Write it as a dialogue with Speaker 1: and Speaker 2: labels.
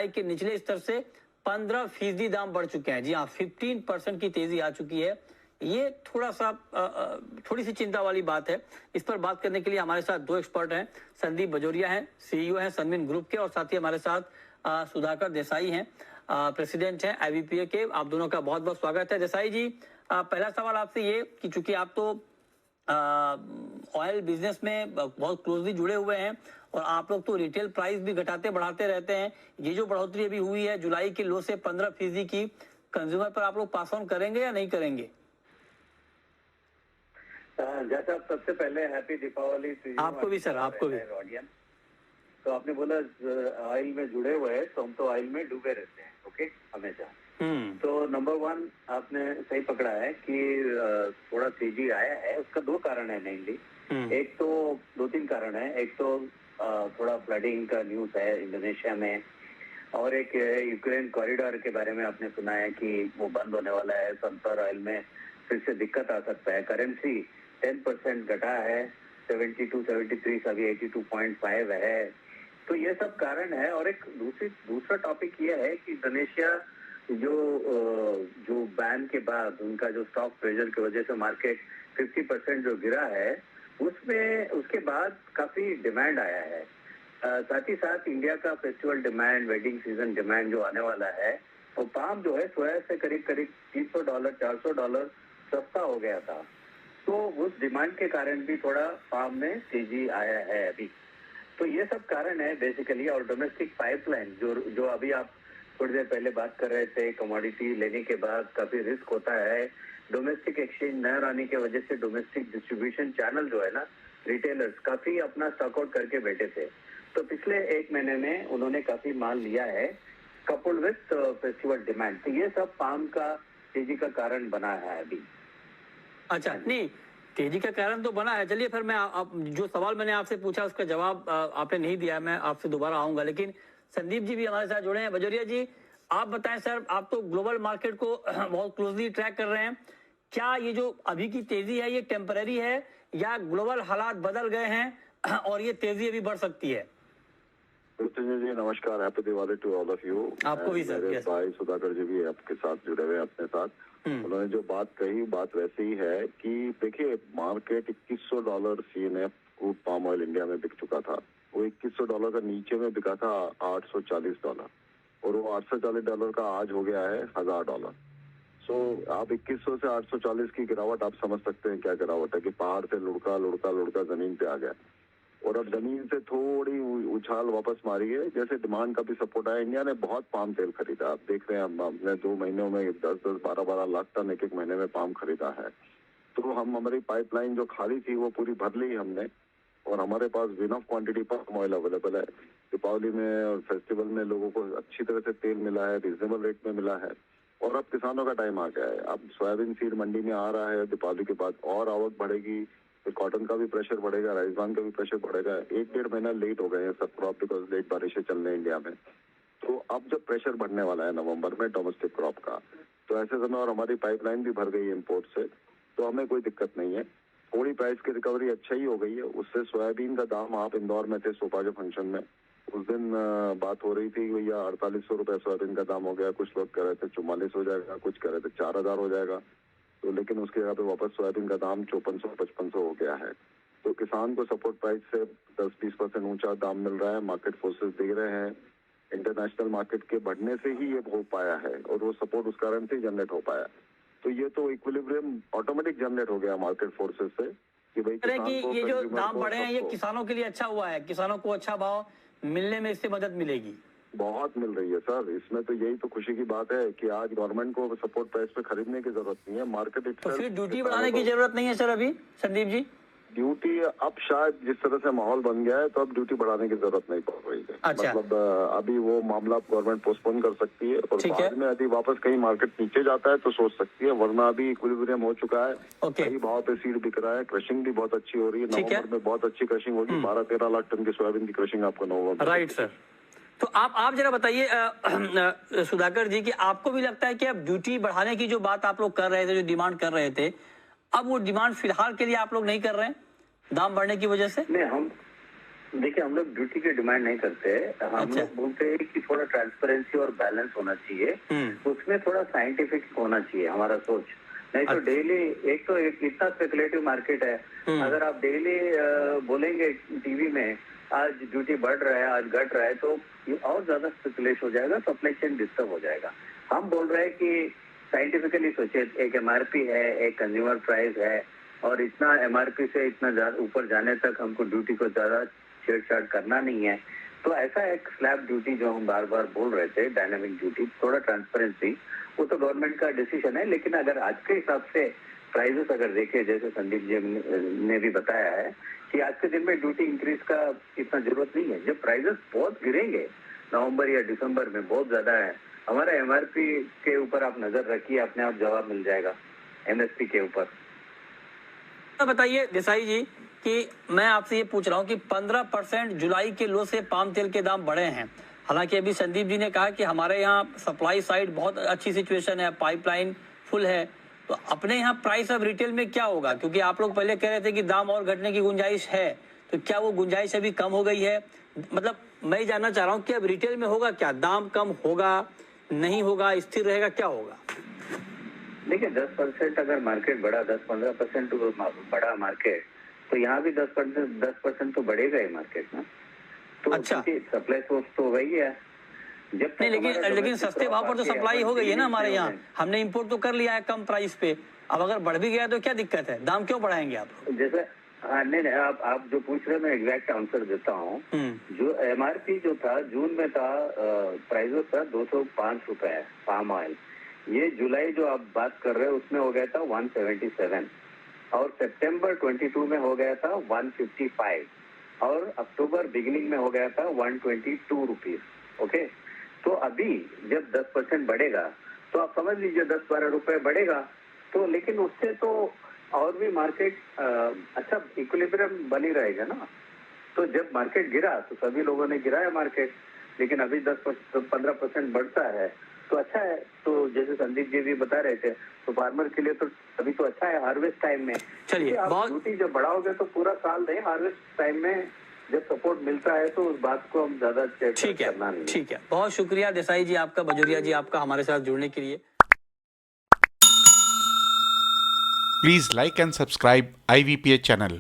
Speaker 1: जुलाई के निचले स्तर से 15% दाम बढ़ चुके हैं। जी हाँ, 15% की तेजी आ चुकी है। ये थोड़ी सी चिंता वाली बात है। इस पर बात करने के लिए हमारे साथ दो एक्सपर्ट हैं। संदीप बजोरिया हैं, सीईओ हैं सनविन ग्रुप के, और साथ ही हमारे साथ सुधाकर देसाई हैं, प्रेसिडेंट हैं IBPA के। आप दोनों का बहुत बहुत स्वागत है। देसाई जी, पहला सवाल आपसे ये कि चूंकि आप तो ऑयल बिजनेस में बहुत क्लोजली जुड़े हुए हैं और आप लोग तो रिटेल प्राइस भी घटाते बढ़ाते रहते हैं, ये जो बढ़ोतरी अभी हुई है जुलाई के लो से 15% की, कंज्यूमर पर आप लोग पास ऑन करेंगे या नहीं करेंगे?
Speaker 2: जैसा सबसे पहले हैप्पी दीपावली
Speaker 1: आपको भी सर, आपको भी।
Speaker 2: ऑडियंस, तो आपने बोला ऑयल में जुड़े हुए हैं, तो हम तो ऑयल में डूबे रहते हैं, ओके, हमेशा। तो नंबर 1 आपने सही पकड़ा है कि थोड़ा तेजी आया है। उसका 2 कारण है मेनली। एक तो 2-3 कारण है। एक तो थोड़ा फ्लडिंग का न्यूज है इंडोनेशिया में, और एक यूक्रेन कॉरिडोर के बारे में आपने सुना है कि वो बंद होने वाला है। सनफ्लावर ऑयल में फिर से दिक्कत आ सकता है। करेंसी 10% घटा है, 72-73 से अभी 82.5 है। तो ये सब कारण है। और एक दूसरा टॉपिक ये है कि इंडोनेशिया जो बैन के बाद उनका जो स्टॉक प्रेशर की वजह से मार्केट 50% जो गिरा है, उसमें उसके बाद काफी डिमांड आया है। साथ ही साथ इंडिया का festival demand, wedding season demand जो आने वाला है, वो पाम जो है सोया से करीब $300 $400 सस्ता हो गया था। तो उस डिमांड के कारण भी थोड़ा पाम में तेजी आया है अभी। तो ये सब कारण है बेसिकली। और डोमेस्टिक पाइपलाइन जो अभी आप थोड़ी देर पहले बात कर रहे थे, कमोडिटी लेने के बाद काफी रिस्क होता है। डोमेस्टिक एक्सचेंज न आने की वजह से डोमेस्टिक डिस्ट्रीब्यूशन चैनल जो है ना, रिटेलर्स काफी अपना स्टॉक आउट करके बैठे थे। तो पिछले 1 महीने में उन्होंने काफी माल लिया है, कपल्ड विथ फेस्टिवल डिमांड। तो ये सब पाम का तेजी का कारण बना है अभी।
Speaker 1: अच्छा, नहीं, तेजी का कारण तो बना है। चलिए फिर मैं जो सवाल मैंने आपसे पूछा उसका जवाब आपने नहीं दिया, मैं आपसे दोबारा आऊंगा। लेकिन संदीप जी भी हमारे साथ जुड़े हैं। बजोरिया जी, आप बताएं सर, आप तो ग्लोबल मार्केट को बहुत क्लोजली ट्रैक कर रहे हैं। क्या ये जो अभी की तेजी है ये टेम्पररी है या ग्लोबल हालात बदल गए हैं और ये तेजी अभी बढ़ सकती है?
Speaker 3: जी नमस्कार, happy Diwali to all of you.
Speaker 1: आपको भी सर।
Speaker 3: मेरे भाई सुधाकर जी भी आपके साथ जुड़े हुए हैं अपने साथ। उन्होंने जो बात कही, बात वैसे ही है कि देखिए, market $2100 CNF crude palm oil India में बिक चुका था। वो $2100 का नीचे में बिका था $840, और वो $840 का आज हो गया है $1000। सो आप 2100 से 840 की गिरावट आप समझ सकते हैं क्या गिरावट है, कि पहाड़ से लुढ़का जमीन पे आ गया। और अब जमीन से थोड़ी उछाल वापस मारी है, जैसे डिमांड का भी सपोर्ट आया। इंडिया ने बहुत पाम तेल खरीदा, आप देख रहे हैं। हमने 2 महीनों में 10-10, 12-12 लाख टन एक महीने में पाम खरीदा है। तो हमारी पाइपलाइन जो खाली थी वो पूरी भर ली हमने, और हमारे पास enough quantity palm oil available है। दीपावली में और फेस्टिवल में लोगों को अच्छी तरह से तेल मिला है, रीजनेबल रेट में मिला है। और अब किसानों का टाइम आ गया है। अब सोयाबीन सीड मंडी में आ रहा है, दीपावली के बाद और आवक बढ़ेगी, फिर कॉटन का भी प्रेशर बढ़ेगा, राजस्थान का भी प्रेशर बढ़ेगा। 1-1.5 महीना लेट हो गए हैं सब क्रॉप, बिकॉज लेट बारिशें चल रही हैं इंडिया में। तो अब जब प्रेशर बढ़ने वाला है नवंबर में डोमेस्टिक क्रॉप का, तो ऐसे समय, और हमारी पाइपलाइन भी भर गई है इम्पोर्ट से, तो हमें कोई दिक्कत नहीं है। थोड़ी प्राइस की रिकवरी अच्छा ही हो गई है। उससे सोयाबीन का दाम, आप इंदौर में थे सोपा के फंक्शन में, उस दिन बात हो रही थी कि भैया 4800 रुपये सोयाबीन का दाम हो गया। कुछ लोग कह रहे थे 4400 हो जाएगा, कुछ कह रहे थे 4000 हो जाएगा। तो लेकिन उसके जगह पे वापस सोयाबीन का दाम 5400-5500 हो गया है। तो किसान को सपोर्ट प्राइस से 10-20% ऊंचा दाम मिल रहा है। मार्केट फोर्सेस दे रहे हैं। इंटरनेशनल मार्केट के बढ़ने से ही ये हो पाया है, और वो सपोर्ट उस कारण से जनरेट हो पाया। तो ये तो इक्विलिब्रियम ऑटोमेटिक जनरेट हो गया मार्केट फोर्सेस से, कि भाई किसान को,
Speaker 1: ये जो दाम बढ़े हैं ये किसानों के लिए अच्छा हुआ है, किसानों को अच्छा भाव मिलने में इससे मदद मिलेगी।
Speaker 3: बहुत मिल रही है सर। इसमें तो यही तो खुशी की बात है कि आज गवर्नमेंट को सपोर्ट प्राइस पे खरीदने की जरूरत नहीं है। मार्केट
Speaker 1: तो फिर ड्यूटी बढ़ाने की जरूरत नहीं है सर अभी, संदीप जी?
Speaker 3: ड्यूटी अब शायद जिस तरह से माहौल बन गया है, तो अब ड्यूटी बढ़ाने की जरूरत नहीं पड़ रही है।
Speaker 1: अच्छा।
Speaker 3: मतलब अभी वो मामला गवर्नमेंट पोस्टपोन कर सकती है, और बाद में यदि वापस कहीं मार्केट नीचे जाता है तो सोच सकती है, वरना अभी इक्विलिब्रियम हो चुका है। सही भाव पे सीड बिक रहा है, क्रशिंग भी बहुत अच्छी हो रही है। नवंबर में बहुत अच्छी क्रशिंग होगी, 12-13 लाख टन की सोयाबीन की क्रशिंग आपको नवंबर।
Speaker 1: Right sir. तो आप जरा बताइए सुधाकर जी, कि आपको भी लगता है कि अब ड्यूटी बढ़ाने की जो बात आप लोग कर रहे थे, जो डिमांड कर रहे थे, अब वो डिमांड फिलहाल के लिए आप लोग नहीं कर रहे हैं दाम बढ़ने की वजह से?
Speaker 2: नहीं, हम देखिए देखिए हम लोग ड्यूटी की डिमांड नहीं करते, हम लोग बोलते हैं कि थोड़ा ट्रांसपेरेंसी और बैलेंस होना चाहिए, उसमें थोड़ा साइंटिफिक होना चाहिए हमारा सोच। नहीं तो डेली एक इतना स्पेकुलेटिव मार्केट है, अगर आप डेली बोलेंगे टीवी में आज ड्यूटी बढ़ रहा है आज घट रहा है तो ये और ज्यादा स्पेकुलेट हो जाएगा, सप्लाई चेन डिस्टर्ब हो जाएगा। हम बोल रहे हैं कि साइंटिफिकली सोचे, एक एमआरपी है, एक कंज्यूमर प्राइस है, और इतना एमआरपी से इतना ऊपर जाने तक हमको ड्यूटी को ज्यादा छेड़छाड़ करना नहीं है। तो ऐसा एक स्लैब ड्यूटी जो हम बार बार बोल रहे थे, डायनामिक ड्यूटी, थोड़ा ट्रांसपेरेंसी, वो तो गवर्नमेंट का डिसीजन है। लेकिन अगर आज के हिसाब से प्राइजेस अगर देखे, जैसे संदीप जी ने भी बताया है कि आज के दिन में ड्यूटी इंक्रीज का इतना जरूरत नहीं है। जब प्राइजेस बहुत गिरेंगे नवंबर या दिसंबर में, बहुत ज्यादा है, हमारा एमआरपी के ऊपर आप नजर रखिए, अपने आप जवाब मिल जाएगा एमएसपी के ऊपर।
Speaker 1: बताइए देसाई जी कि मैं आपसे ये पूछ रहा हूँ कि 15% जुलाई के लो से पाम तेल के दाम बढ़े हैं। हालांकि अभी संदीप जी ने कहा कि हमारे यहाँ सप्लाई साइड बहुत अच्छी सिचुएशन है, पाइपलाइन फुल है, तो अपने यहाँ प्राइस ऑफ रिटेल में क्या होगा? क्योंकि आप लोग पहले कह रहे थे कि दाम और घटने की गुंजाइश है, तो क्या वो गुंजाइश अभी कम हो गई है? मतलब मैं जानना चाह रहा हूँ कि अब रिटेल में होगा क्या? दाम कम होगा, नहीं होगा, स्थिर रहेगा, क्या होगा?
Speaker 2: देखिए 10% अगर मार्केट बढ़ा, 10-15% बढ़ा मार्केट, तो यहाँ भी 10% तो बढ़ेगा ही मार्केट में। तो
Speaker 1: अच्छा,
Speaker 2: सप्लाई सोर्स तो वही है। जब
Speaker 1: नहीं लेकिन सस्ते भाव पर तो सप्लाई हो गई है ना हमारे यहाँ, हमने इंपोर्ट तो कर लिया है कम प्राइस पे। अब अगर बढ़ भी गया तो क्या दिक्कत है? दाम क्यों बढ़ाएंगे आप?
Speaker 2: जैसे नहीं आप जो पूछ रहे हैं मैं एग्जैक्ट आंसर देता हूँ। जो एमआरपी जो था जून में था, प्राइस था 205 रुपए पाम ऑयल। ये जुलाई जो आप बात कर रहे हैं उसमें हो गया था 177, और सितंबर 22 में हो गया था 155, और अक्टूबर बिगिनिंग में हो गया था 122 रुपीज। ओके, तो अभी जब 10% बढ़ेगा तो आप समझ लीजिए 10-12 रुपए बढ़ेगा, तो लेकिन उससे तो और भी मार्केट अच्छा इक्विलिब्रियम बनी रहेगा ना। तो जब मार्केट गिरा तो सभी लोगों ने गिराया मार्केट, लेकिन अभी 10-15% बढ़ता है तो अच्छा है। तो जैसे संदीप जी भी बता रहे थे, तो फार्मर के लिए तो अभी तो अच्छा है हार्वेस्ट टाइम में।
Speaker 1: चलिए,
Speaker 2: आप ड्यूटी जब बढ़ाओगे तो पूरा साल नहीं, हार्वेस्ट टाइम में जब सपोर्ट मिलता है तो उस बात को हम ज्यादा करना नहीं।
Speaker 1: ठीक है, बहुत शुक्रिया देसाई जी आपका, बजोरिया जी आपका हमारे साथ जुड़ने के लिए।
Speaker 4: Please like and subscribe IVPH channel.